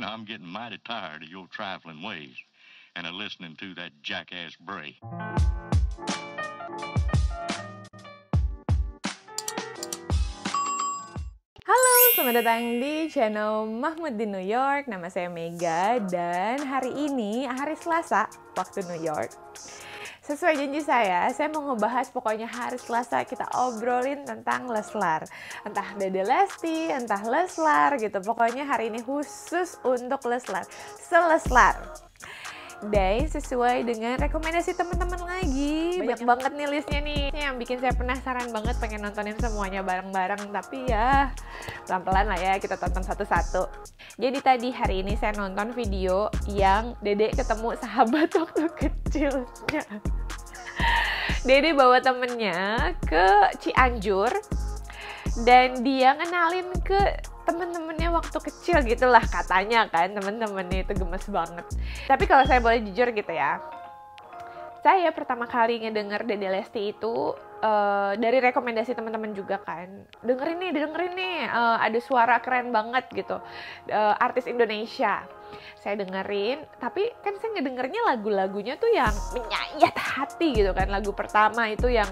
and I'm getting mighty tired of your trifling ways and of listening to that jackass Bray. Halo, selamat datang di channel Mahmud di New York. Nama saya Mega dan hari ini hari Selasa waktu New York. Sesuai janji saya mau ngebahas pokoknya hari Selasa kita obrolin tentang Leslar. Entah Dede Lesti, entah Leslar gitu. Pokoknya hari ini khusus untuk Leslar. Seleslar. Dan sesuai dengan rekomendasi teman-teman lagi. Banyak banget nih listnya nih yang bikin saya penasaran banget pengen nontonin semuanya bareng-bareng. Tapi ya pelan-pelan lah ya kita tonton satu-satu. Jadi tadi hari ini saya nonton video yang Dede ketemu sahabat waktu kecilnya. Dede bawa temennya ke Cianjur dan dia ngenalin ke temen-temennya waktu kecil gitulah katanya kan, temen-temennya itu gemes banget. Tapi kalau saya boleh jujur gitu ya, saya pertama kali ngedenger Dede Lesti itu dari rekomendasi teman-teman juga kan. Dengerin nih, ada suara keren banget gitu, artis Indonesia. Saya dengerin, tapi kan saya ngedengernya lagu-lagunya tuh yang menyayat hati gitu kan. Lagu pertama itu yang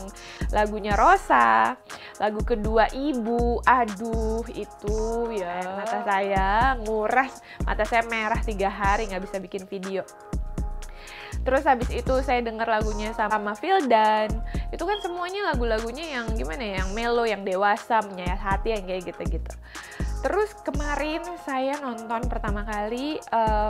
lagunya Rosa, lagu kedua Ibu, aduh itu ya mata saya nguras, mata saya merah 3 hari nggak bisa bikin video. Terus habis itu saya denger lagunya sama Vildan, itu kan semuanya lagu-lagunya yang gimana ya, yang melo, yang dewasa, menyayat hati, yang kayak gitu-gitu. Terus kemarin saya nonton pertama kali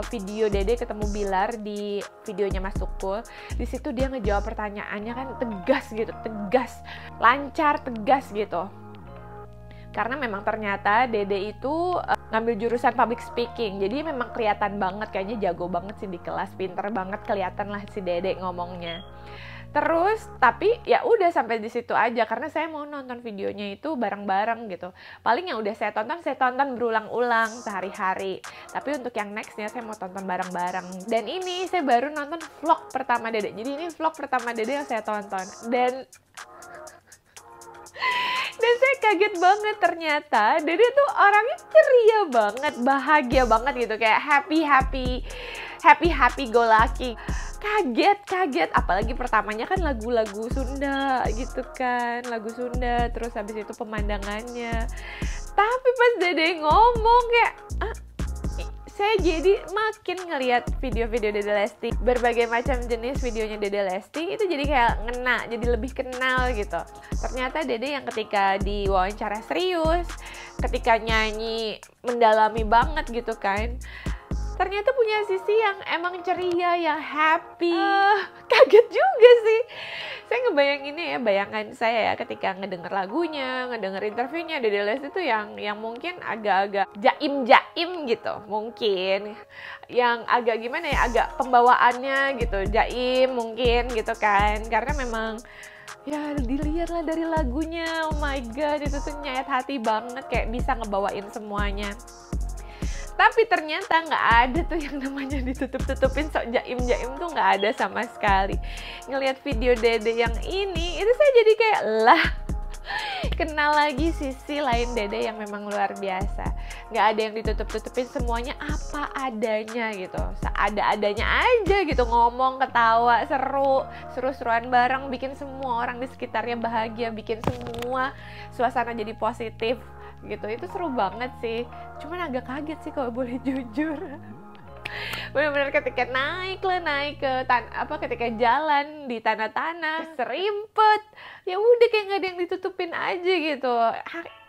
video Dede ketemu Bilar di videonya Mas Tukul. Di situ dia ngejawab pertanyaannya kan tegas gitu, tegas, lancar, tegas gitu. Karena memang ternyata Dede itu ngambil jurusan public speaking. Jadi memang kelihatan banget, kayaknya jago banget sih di kelas, pinter banget kelihatan lah si Dede ngomongnya. Terus tapi ya udah sampai di situ aja karena saya mau nonton videonya itu bareng-bareng gitu. Paling yang udah saya tonton berulang-ulang sehari-hari. Tapi untuk yang nextnya saya mau tonton bareng-bareng. Dan ini saya baru nonton vlog pertama Dede. Jadi ini vlog pertama Dede yang saya tonton. Dan saya kaget banget ternyata Dede tuh orangnya ceria banget, bahagia banget gitu, kayak happy go lucky. Kaget, apalagi pertamanya kan lagu-lagu Sunda gitu kan, lagu Sunda, terus habis itu pemandangannya. Tapi pas Dede ngomong kayak saya jadi makin ngelihat video-video Dede Lesti, berbagai macam jenis videonya Dede Lesti itu jadi kayak ngena, jadi lebih kenal gitu. Ternyata Dede yang ketika diwawancara serius, ketika nyanyi mendalami banget gitu kan, ternyata punya sisi yang emang ceria, yang happy. Kaget juga sih. Saya ngebayanginnya ya, bayangan saya ya ketika ngedenger lagunya, ngedenger interviewnya Dede Lesti itu yang mungkin agak-agak jaim gitu. Mungkin yang agak gimana ya, agak pembawaannya gitu, jaim mungkin gitu kan. Karena memang ya dilihat lah dari lagunya, oh my god itu tuh nyayat hati banget, kayak bisa ngebawain semuanya. Tapi ternyata nggak ada tuh yang namanya ditutup-tutupin sok jaim-jaim tuh nggak ada sama sekali. Ngelihat video Dede yang ini, itu saya jadi kayak lah, kenal lagi sisi lain Dede yang memang luar biasa. Nggak ada yang ditutup-tutupin, semuanya apa adanya gitu. Seada-adanya aja gitu, ngomong, ketawa, seru-seruan bareng, bikin semua orang di sekitarnya bahagia, bikin semua suasana jadi positif gitu. Itu seru banget sih, cuman agak kaget sih kalau boleh jujur. Benar-benar ketika naik ke ketika jalan di tanah-tanah serimpet, ya udah kayak nggak ada yang ditutupin aja gitu.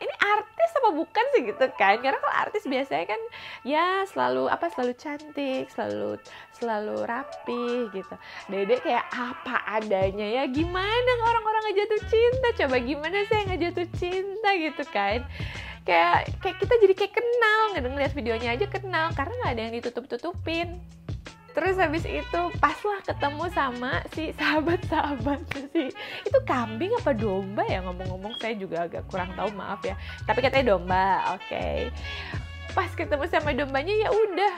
Ini artis apa bukan sih gitu kan? Karena kalau artis biasanya kan ya selalu cantik, selalu rapi gitu. Dede kayak apa adanya, ya gimana orang-orang ngejatuh cinta, coba gimana saya ngejatuh cinta gitu kan. Kayak kita jadi kayak kenal, ngeliat videonya aja kenal karena nggak ada yang ditutup-tutupin. Terus habis itu pas lah ketemu sama si sahabat-sahabatnya sih. Itu kambing apa domba ya, ngomong-ngomong saya juga agak kurang tahu, maaf ya. Tapi katanya domba, oke. Pas ketemu sama dombanya ya udah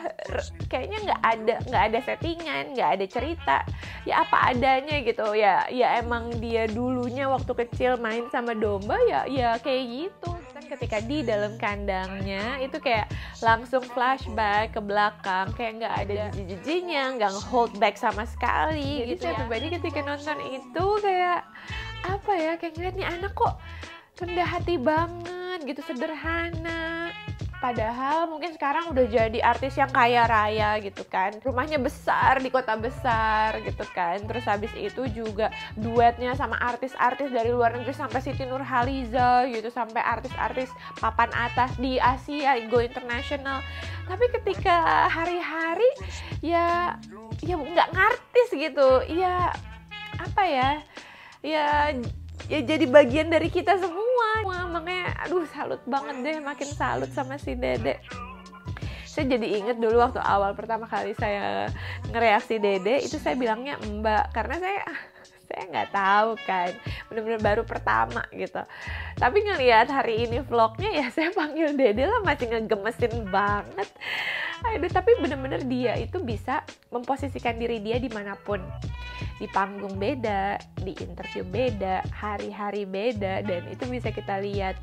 kayaknya nggak ada settingan, nggak ada cerita, ya apa adanya gitu. Ya emang dia dulunya waktu kecil main sama domba ya kayak gitu. Dan ketika di dalam kandangnya itu kayak langsung flashback ke belakang, kayak nggak ada jijik-jijiknya, nggak hold back sama sekali. Jadi saya pribadi ketika nonton itu kayak apa ya, kayak ngeliat nih anak kok rendah hati banget gitu, sederhana. Padahal mungkin sekarang udah jadi artis yang kaya raya gitu kan, rumahnya besar di kota besar gitu kan. Terus habis itu juga duetnya sama artis-artis dari luar negeri sampai Siti Nurhaliza gitu, sampai artis-artis papan atas di Asia, go international. Tapi ketika hari-hari ya nggak ngartis gitu, ya apa ya jadi bagian dari kita semua. Makanya aduh salut banget deh, makin salut sama si Dede. Saya jadi inget dulu waktu awal pertama kali saya ngereaksi Dede itu saya bilangnya Mbak, karena saya nggak tahu kan, bener-bener baru pertama gitu. Tapi ngelihat hari ini vlognya ya saya panggil Dede lah, masih ngegemesin banget. Aduh, tapi bener-bener dia itu bisa memposisikan diri dia dimanapun, di panggung beda, di interview beda, hari-hari beda, dan itu bisa kita lihat.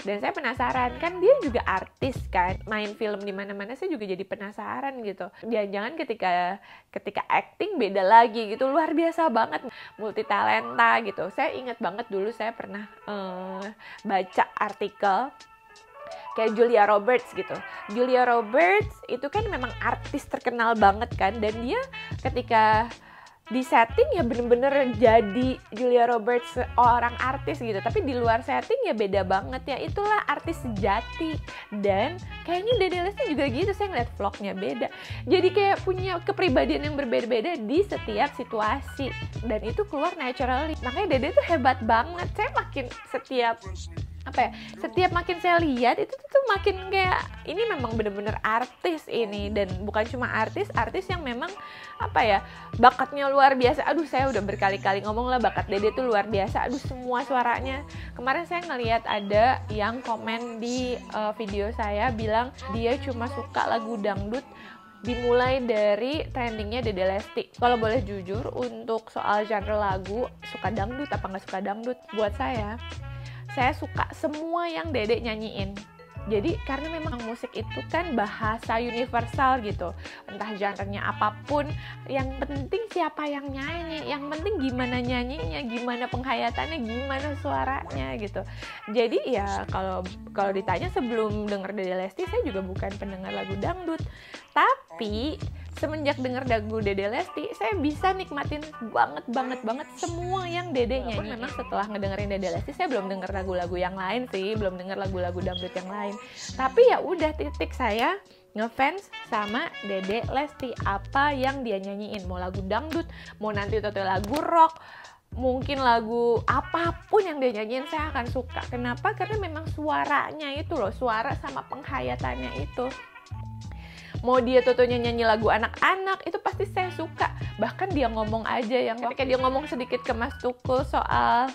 Dan saya penasaran, kan dia juga artis kan, main film di mana-mana, saya juga jadi penasaran gitu. Jangan-jangan ketika acting beda lagi gitu, luar biasa banget, multi talenta gitu. Saya ingat banget dulu saya pernah baca artikel kayak Julia Roberts gitu. Julia Roberts itu kan memang artis terkenal banget kan, dan dia ketika di setting ya bener-bener jadi Julia Roberts, orang artis gitu, tapi di luar setting ya beda banget ya, itulah artis sejati. Dan kayaknya Dede Lesti juga gitu, saya ngeliat vlognya beda, jadi kayak punya kepribadian yang berbeda-beda di setiap situasi, dan itu keluar naturally. Makanya Dede tuh hebat banget. Saya makin setiap makin saya lihat itu tuh makin kayak ini memang bener-bener artis ini, dan bukan cuma artis yang memang bakatnya luar biasa. Aduh, saya udah berkali-kali ngomong lah, bakat Dede tuh luar biasa. Aduh, semua suaranya. Kemarin saya ngelihat ada yang komen di video saya bilang dia cuma suka lagu dangdut dimulai dari trendingnya Dede Lesti. Kalau boleh jujur, untuk soal genre lagu, suka dangdut apa nggak suka dangdut, buat saya suka semua yang Dede nyanyiin. Jadi karena memang musik itu kan bahasa universal gitu, entah genrenya apapun, yang penting siapa yang nyanyi, yang penting gimana nyanyinya, gimana penghayatannya, gimana suaranya gitu. Jadi ya kalau ditanya sebelum denger Dede Lesti, saya juga bukan pendengar lagu dangdut, tapi semenjak denger lagu Dede Lesti, saya bisa nikmatin banget semua yang Dede nyanyi. Memang setelah ngedengerin Dede Lesti, saya belum denger lagu-lagu yang lain sih, belum denger lagu-lagu dangdut yang lain. Tapi ya udah, titik, saya ngefans sama Dede Lesti. Apa yang dia nyanyiin, mau lagu dangdut, mau nanti lagu rock, mungkin lagu apapun yang dia nyanyiin, saya akan suka. Kenapa? Karena memang suaranya itu loh, suara sama penghayatannya itu. Mau dia totonya nyanyi lagu anak-anak, itu pasti saya suka. Bahkan dia ngomong aja, yang ketika dia ngomong sedikit ke Mas Tukul soal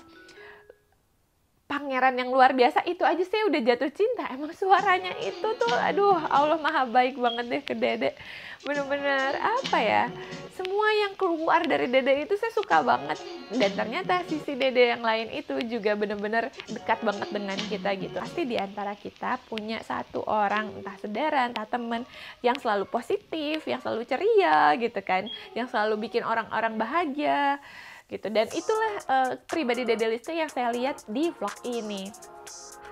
pangeran yang luar biasa, itu aja saya udah jatuh cinta. Emang suaranya itu tuh, aduh, Allah maha baik banget deh ke Dede. Bener-bener semua yang keluar dari Dede itu saya suka banget. Dan ternyata sisi Dede yang lain itu juga bener-bener dekat banget dengan kita gitu. Pasti di antara kita punya satu orang, entah saudara, entah teman, yang selalu positif, yang selalu ceria gitu kan, yang selalu bikin orang-orang bahagia gitu. Dan itulah pribadi Dede Lesti yang saya lihat di vlog ini.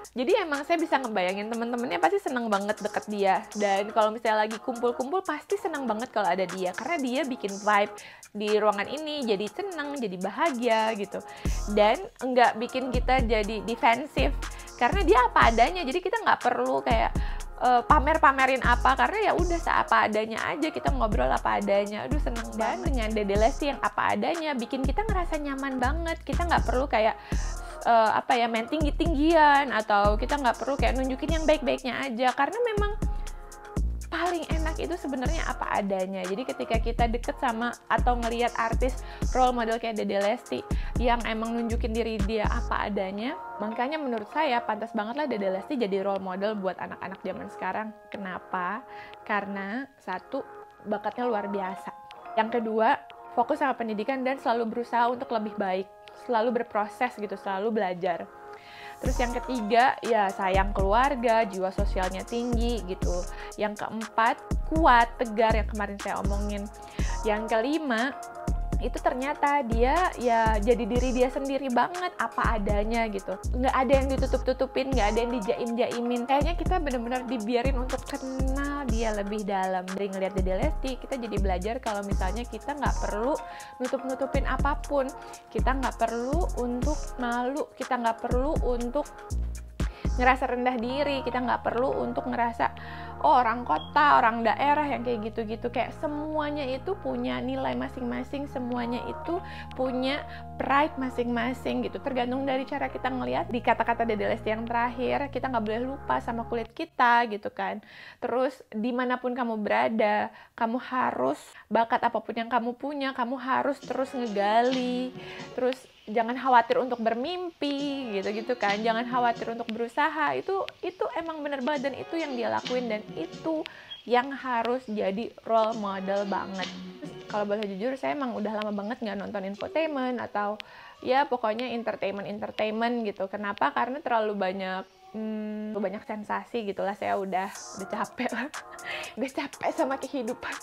Jadi emang saya bisa ngebayangin temen-temennya pasti seneng banget deket dia. Dan kalau misalnya lagi kumpul-kumpul pasti seneng banget kalau ada dia, karena dia bikin vibe di ruangan ini jadi seneng, jadi bahagia gitu. Dan nggak bikin kita jadi defensif, karena dia apa adanya. Jadi kita nggak perlu kayak pamer-pamerin apa, karena ya udah seapa adanya aja, kita ngobrol apa adanya. Aduh, seneng banget dengan Dede Lesti yang apa adanya, bikin kita ngerasa nyaman banget. Kita nggak perlu kayak main tinggi-tinggian, atau kita nggak perlu kayak nunjukin yang baik-baiknya aja, karena memang paling enak itu sebenarnya apa adanya. Jadi ketika kita deket sama atau ngelihat artis role model kayak Dede Lesti yang emang nunjukin diri dia apa adanya, makanya menurut saya pantas banget lah Dede Lesti jadi role model buat anak-anak zaman sekarang. Kenapa? Karena satu, bakatnya luar biasa. Yang kedua, fokus sama pendidikan dan selalu berusaha untuk lebih baik, selalu berproses gitu, selalu belajar. Terus yang ketiga, ya sayang keluarga, jiwa sosialnya tinggi gitu. Yang keempat, kuat, tegar yang kemarin saya omongin. Yang kelima, itu ternyata dia ya jadi diri dia sendiri banget, apa adanya gitu. Nggak ada yang ditutup-tutupin, nggak ada yang dijaim-jaimin. Kayaknya kita benar-benar dibiarin untuk kenal dia lebih dalam. Dari ngeliat Dede Lesti, kita jadi belajar kalau misalnya kita nggak perlu nutup-nutupin apapun. Kita nggak perlu untuk malu, kita nggak perlu untuk ngerasa rendah diri, kita nggak perlu untuk ngerasa oh orang kota, orang daerah yang kayak gitu-gitu. Kayak semuanya itu punya nilai masing-masing, semuanya itu punya pride masing-masing gitu. Tergantung dari cara kita ngelihat. Di kata-kata Dede Lesti yang terakhir, kita nggak boleh lupa sama kulit kita gitu kan. Terus dimanapun kamu berada, kamu harus, bakat apapun yang kamu punya, kamu harus terus ngegali. Terus jangan khawatir untuk bermimpi gitu-gitu kan, jangan khawatir untuk berusaha. Itu emang bener banget, dan itu yang dia lakuin, dan itu yang harus jadi role model banget. Kalau boleh jujur, saya emang udah lama banget nggak nonton infotainment atau ya pokoknya entertainment gitu. Kenapa? Karena terlalu banyak sensasi gitulah. Saya udah capek lah udah capek sama kehidupan.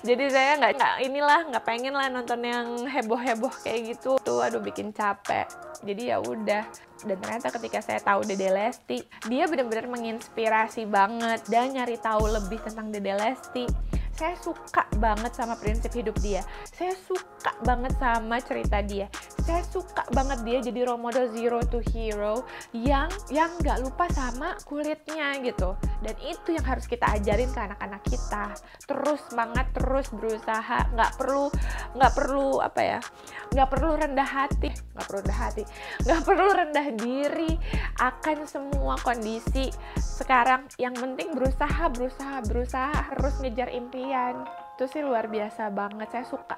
Jadi saya nggak pengen lah nonton yang heboh kayak gitu tuh, aduh bikin capek. Jadi ya udah. Dan ternyata ketika saya tahu Dede Lesti, dia benar-benar menginspirasi banget, dan nyari tahu lebih tentang Dede Lesti, saya suka banget sama prinsip hidup dia. Saya suka banget sama cerita dia. Saya suka banget dia jadi role model zero to hero yang nggak lupa sama kulitnya gitu. Dan itu yang harus kita ajarin ke anak-anak kita. Terus semangat, terus berusaha, nggak perlu rendah hati, nggak perlu rendah diri akan semua kondisi sekarang. Yang penting berusaha harus ngejar impian. Itu sih luar biasa banget.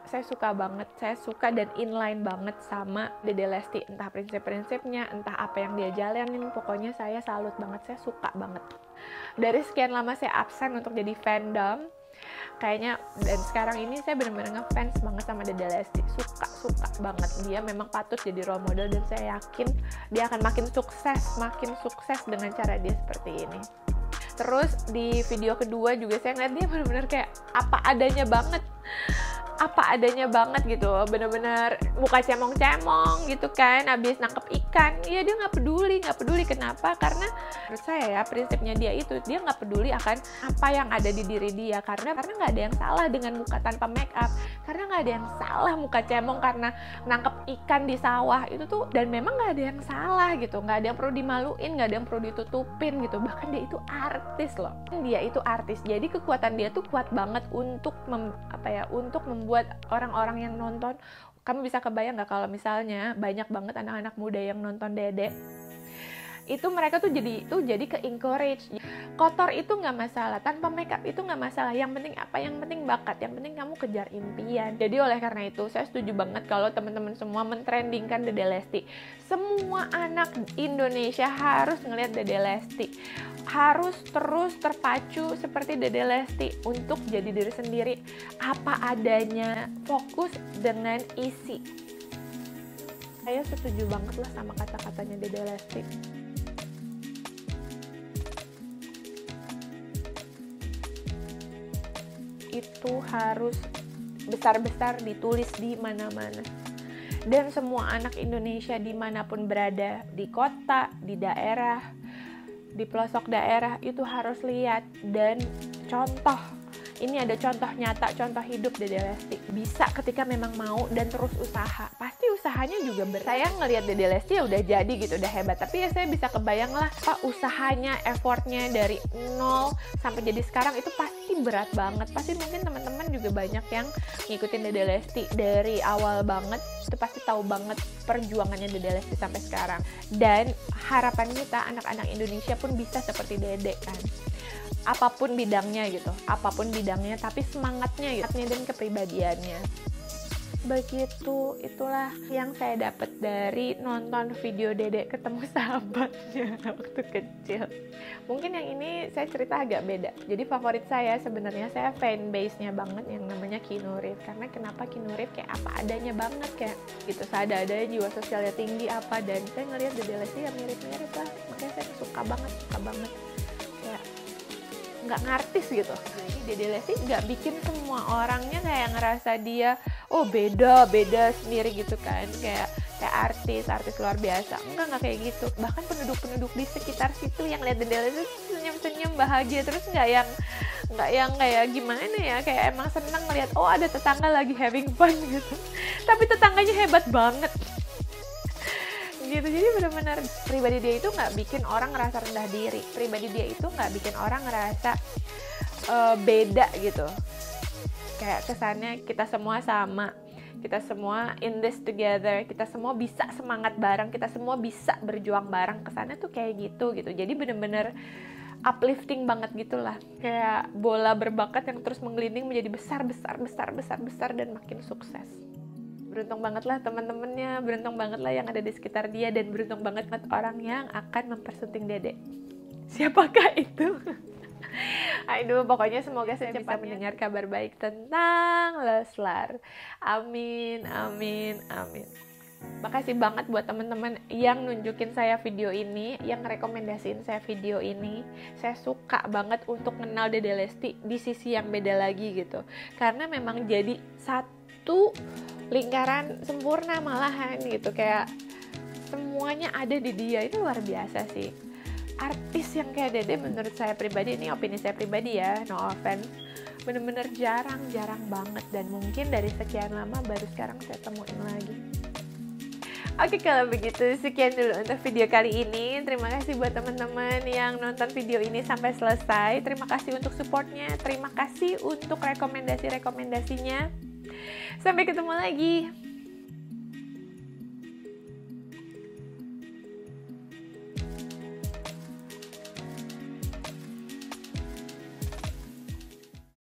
Saya suka banget. Saya suka dan inline banget sama Dede Lesti. Entah prinsip-prinsipnya, entah apa yang dia jalanin, pokoknya saya salut banget. Saya suka banget. Dari sekian lama saya absen untuk jadi fandom, kayaknya, dan sekarang ini saya benar-benar ngefans banget sama Dede Lesti. Suka banget. Dia memang patut jadi role model, dan saya yakin dia akan makin sukses dengan cara dia seperti ini. Terus di video kedua juga saya ngeliat dia benar-benar kayak apa adanya banget gitu, bener-bener muka cemong-cemong gitu kan, abis nangkep ikan, ya dia nggak peduli. Kenapa? Karena menurut saya ya, prinsipnya dia nggak peduli akan apa yang ada di diri dia, karena nggak ada yang salah dengan muka tanpa make up, karena nggak ada yang salah muka cemong karena nangkep ikan di sawah itu tuh, dan memang nggak ada yang salah gitu, nggak ada yang perlu dimaluin, nggak ada yang perlu ditutupin gitu. Bahkan dia itu artis loh, jadi kekuatan dia tuh kuat banget untuk membuat orang-orang yang nonton. Kamu bisa kebayang nggak kalau misalnya banyak banget anak-anak muda yang nonton Dede, itu mereka tuh jadi ke-encourage. Kotor itu nggak masalah, tanpa makeup itu nggak masalah. Yang penting apa? Yang penting bakat, yang penting kamu kejar impian. Jadi oleh karena itu saya setuju banget kalau teman-teman semua mentrendingkan Dede Lesti. Semua anak Indonesia harus ngelihat Dede Lesti, harus terus terpacu seperti Dede Lesti untuk jadi diri sendiri, apa adanya, fokus dengan isi. Saya setuju banget lah sama kata-katanya Dede Lesti. Itu harus besar-besar ditulis di mana-mana. Dan semua anak Indonesia dimanapun berada, di kota, di daerah, di pelosok daerah, itu harus lihat dan contoh. Ini ada contoh nyata, contoh hidup Dede Lesti. Bisa ketika memang mau dan terus usaha. Pasti usahanya juga saya ngelihat Dede Lesti ya udah jadi gitu, udah hebat. Tapi ya saya bisa kebayang lah, usahanya, effortnya dari nol sampai jadi sekarang itu pasti berat banget. Pasti mungkin teman-teman juga banyak yang ngikutin Dede Lesti dari awal banget. Itu pasti tahu banget perjuangannya Dede Lesti sampai sekarang. Dan harapan kita anak-anak Indonesia pun bisa seperti Dede kan. Apapun bidangnya gitu, tapi semangatnya dan kepribadiannya. Begitu, itulah yang saya dapat dari nonton video Dedek ketemu sahabatnya waktu kecil. Mungkin yang ini saya cerita agak beda. Jadi favorit saya sebenarnya, saya fanbase-nya banget yang namanya Keanu Reeves. Karena kenapa Keanu Reeves kayak apa adanya banget, kayak gitu, seadanya, jiwa sosialnya tinggi apa, dan saya ngelihat Dede Lesti ya mirip-mirip lah. Makanya saya suka banget kayak nggak ngartis gitu. Jadi Dede Lesti nggak bikin semua orangnya kayak ngerasa dia oh beda sendiri gitu kan, kayak artis luar biasa. Enggak kayak gitu. Bahkan penduduk di sekitar situ yang lihat Dede Lesti senyum bahagia, terus nggak yang kayak gimana ya, kayak emang seneng melihat oh ada tetangga lagi having fun gitu, tapi tetangganya hebat banget gitu. Jadi benar-benar pribadi dia itu nggak bikin orang ngerasa rendah diri, pribadi dia itu nggak bikin orang ngerasa beda gitu. Kayak kesannya kita semua sama, kita semua in this together, kita semua bisa semangat bareng, kita semua bisa berjuang bareng. Kesannya tuh kayak gitu. Jadi bener-bener uplifting banget gitulah. Kayak bola berbakat yang terus menggelinding menjadi besar dan makin sukses. Beruntung banget lah teman-temannya, beruntung banget lah yang ada di sekitar dia, dan beruntung banget orang yang akan mempersunting Dede. Siapakah itu? Aduh, pokoknya semoga saya bisa mendengar kabar baik tentang Leslar. Amin. Makasih banget buat teman-teman yang nunjukin saya video ini, yang rekomendasiin saya video ini. Saya suka banget untuk kenal Dede Lesti di sisi yang beda lagi gitu. Karena memang jadi satu lingkaran sempurna malahan gitu, kayak semuanya ada di dia. Itu luar biasa sih. Artis yang kayak Dede menurut saya pribadi, ini opini saya pribadi ya, no offense, bener-bener jarang banget, dan mungkin dari sekian lama baru sekarang saya temuin lagi. Oke, kalau begitu sekian dulu untuk video kali ini. Terima kasih buat teman-teman yang nonton video ini sampai selesai. Terima kasih untuk supportnya, terima kasih untuk rekomendasinya. Sampai ketemu lagi.